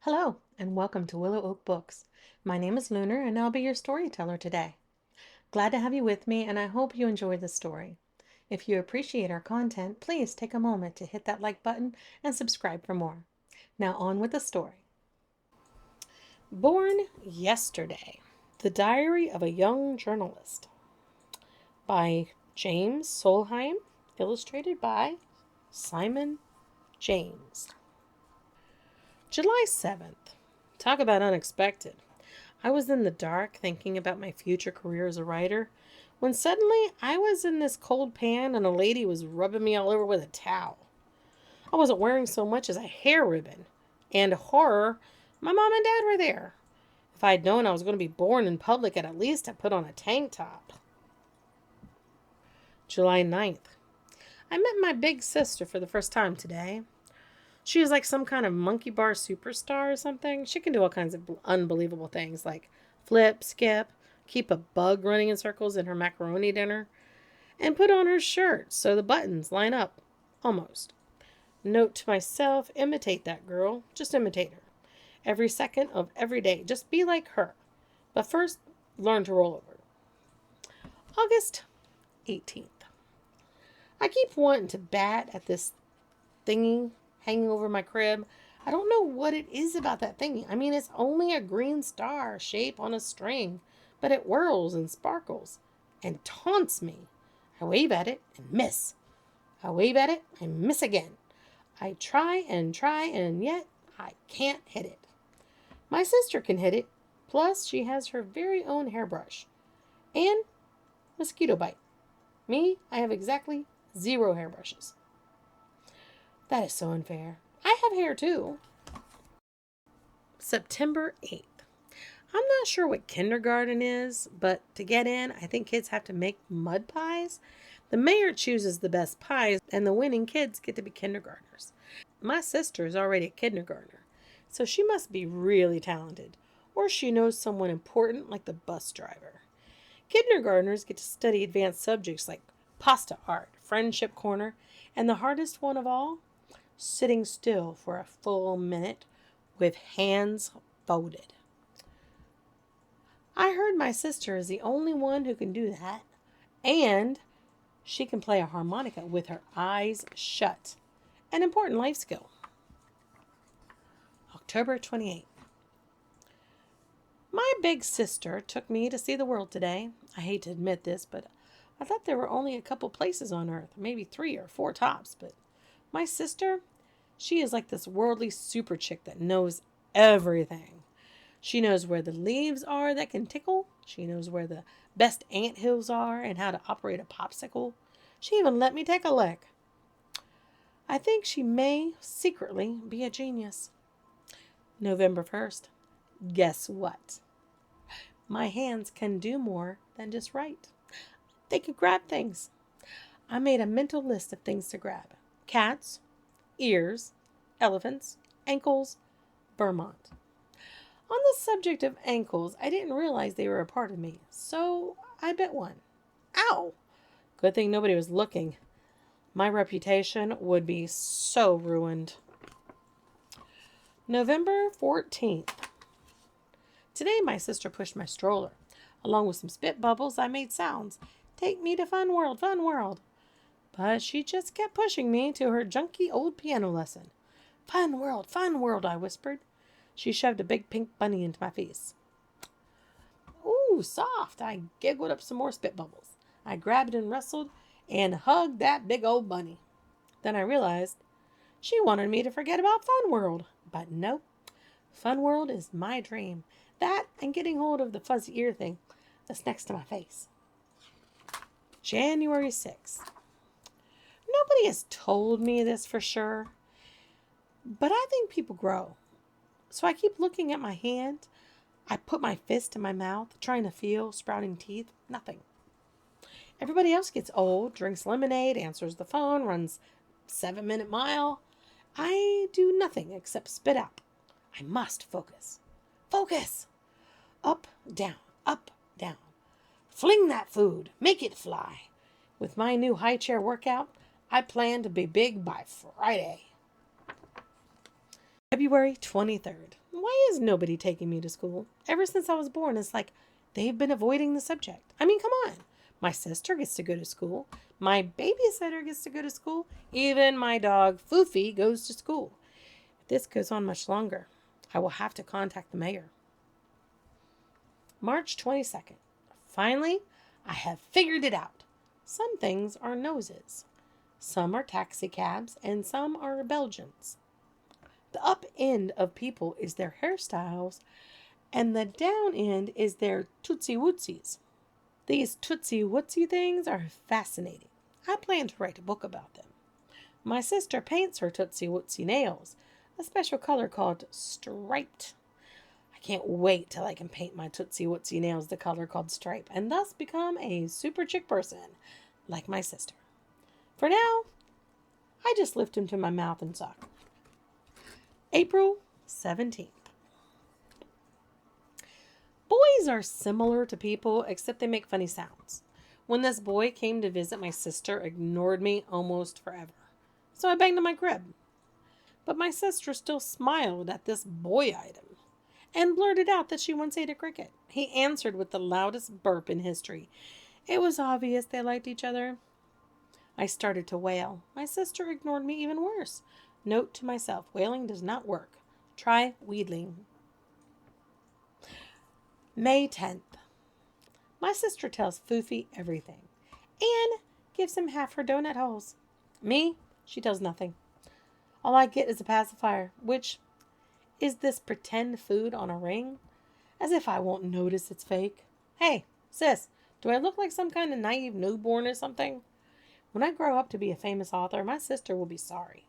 Hello, and welcome to Willow Oak Books. My name is Lunar, and I'll be your storyteller today. Glad to have you with me, and I hope you enjoy the story. If you appreciate our content, please take a moment to hit that like button and subscribe for more. Now, on with the story. Born Yesterday: The Diary of a Young Journalist by James Solheim, illustrated by Simon James. July 7th. Talk about unexpected. I was in the dark thinking about my future career as a writer when suddenly I was in this cold pan and a lady was rubbing me all over with a towel. I wasn't wearing so much as a hair ribbon. And horror, my mom and dad were there. If I had known I was going to be born in public, I'd at least have put on a tank top. July 9th. I met my big sister for the first time today. She is like some kind of monkey bar superstar or something. She can do all kinds of unbelievable things like flip, skip, keep a bug running in circles in her macaroni dinner, and put on her shirt so the buttons line up. Almost. Note to myself, imitate that girl. Just imitate her. Every second of every day. Just be like her. But first, learn to roll over. August 18th. I keep wanting to bat at this thingy hanging over my crib. I don't know what it is about that thingy. I mean, it's only a green star shape on a string, but it whirls and sparkles and taunts me. I wave at it and miss. I wave at it and miss again. I try, and yet I can't hit it. My sister can hit it, plus she has her very own hairbrush and mosquito bite. Me, I have exactly 0 hairbrushes. That is so unfair. I have hair too. September 8th. I'm not sure what kindergarten is, but to get in, I think kids have to make mud pies. The mayor chooses the best pies, and the winning kids get to be kindergartners. My sister is already a kindergartner, so she must be really talented, or she knows someone important like the bus driver. Kindergartners get to study advanced subjects like pasta art, friendship corner, and the hardest one of all, sitting still for a full minute with hands folded. I heard my sister is the only one who can do that, and she can play a harmonica with her eyes shut. An important life skill. October 28th. My big sister took me to see the world today. I hate to admit this, but I thought there were only a couple places on Earth, maybe 3 or 4 tops, but my sister, she is like this worldly super chick that knows everything. She knows where the leaves are that can tickle. She knows where the best ant hills are and how to operate a popsicle. She even let me take a lick. I think she may secretly be a genius. November 1st. Guess what? My hands can do more than just write. They can grab things. I made a mental list of things to grab. Cats, ears, elephants, ankles, Vermont. On the subject of ankles, I didn't realize they were a part of me, so I bit one. Ow! Good thing nobody was looking. My reputation would be so ruined. November 14th. Today my sister pushed my stroller. Along with some spit bubbles, I made sounds. Take me to Fun World, Fun World. But she just kept pushing me to her junky old piano lesson. Fun world, I whispered. She shoved a big pink bunny into my face. Ooh, soft. I giggled up some more spit bubbles. I grabbed and wrestled and hugged that big old bunny. Then I realized she wanted me to forget about Fun World. But nope. Fun World is my dream. That and getting hold of the fuzzy ear thing that's next to my face. January 6th. Nobody has told me this for sure, but I think people grow. So I keep looking at my hand. I put my fist in my mouth, trying to feel sprouting teeth. Nothing. Everybody else gets old, drinks lemonade, answers the phone, runs 7-minute mile. I do nothing except spit out. I must focus. Focus! Up, down, up, down. Fling that food. Make it fly. With my new high chair workout, I plan to be big by Friday. February 23rd. Why is nobody taking me to school? Ever since I was born, it's like they've been avoiding the subject. I mean, come on. My sister gets to go to school. My babysitter gets to go to school. Even my dog, Foofy, goes to school. If this goes on much longer, I will have to contact the mayor. March 22nd. Finally, I have figured it out. Some things are noses. Some are taxi cabs and some are Belgians. The up end of people is their hairstyles and the down end is their tootsie wootsies. These tootsie wootsy things are fascinating. I plan to write a book about them. My sister paints her tootsie wootsy nails, a special color called striped. I can't wait till I can paint my tootsie wootsy nails the color called stripe and thus become a super chick person like my sister. For now, I just lift him to my mouth and suck. April 17th. Boys are similar to people except they make funny sounds. When this boy came to visit, my sister ignored me almost forever. So I banged on my crib. But my sister still smiled at this boy item and blurted out that she once ate a cricket. He answered with the loudest burp in history. It was obvious they liked each other. I started to wail. My sister ignored me even worse. Note to myself, wailing does not work. Try wheedling. May 10th. My sister tells Foofy everything and gives him half her donut holes. Me, she tells nothing. All I get is a pacifier, which is this pretend food on a ring, as if I won't notice it's fake. Hey, sis, do I look like some kind of naive newborn or something? When I grow up to be a famous author, my sister will be sorry.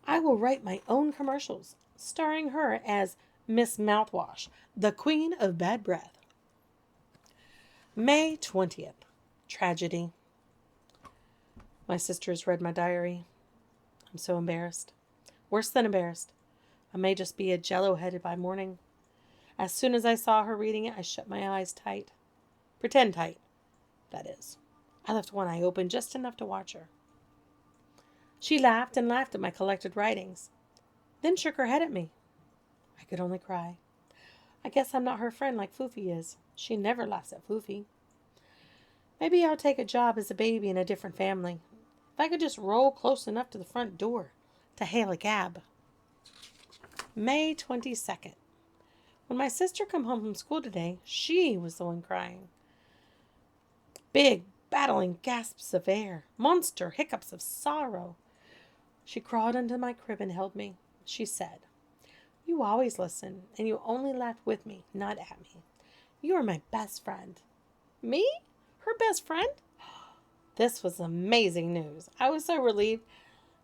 I will write my own commercials, starring her as Miss Mouthwash, the Queen of Bad Breath. May 20th. Tragedy. My sister has read my diary. I'm so embarrassed. Worse than embarrassed. I may just be a jello-headed by morning. As soon as I saw her reading it, I shut my eyes tight. Pretend tight, that is. I left one eye open just enough to watch her. She laughed and laughed at my collected writings, then shook her head at me. I could only cry. I guess I'm not her friend like Foofy is. She never laughs at Foofy. Maybe I'll take a job as a baby in a different family. If I could just roll close enough to the front door to hail a cab. May 22nd. When my sister come home from school today, she was the one crying. Big, battling gasps of air, monster hiccups of sorrow. She crawled into my crib and held me. She said, "You always listen, and you only laugh with me, not at me. You are my best friend." Me? Her best friend? This was amazing news. I was so relieved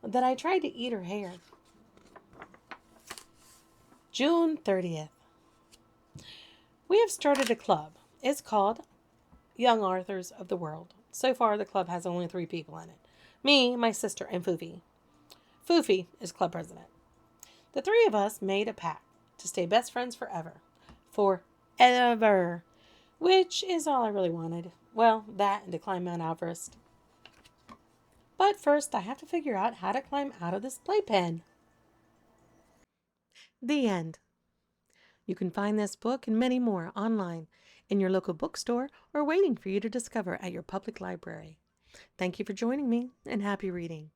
that I tried to eat her hair. June 30th. We have started a club. It's called Young Authors of the World. So far, the club has only 3 people in it. Me, my sister, and Foofy. Foofy is club president. The 3 of us made a pact to stay best friends forever. Forever. Which is all I really wanted. Well, that and to climb Mount Everest. But first, I have to figure out how to climb out of this playpen. The end. You can find this book and many more online in your local bookstore or waiting for you to discover at your public library. Thank you for joining me and happy reading.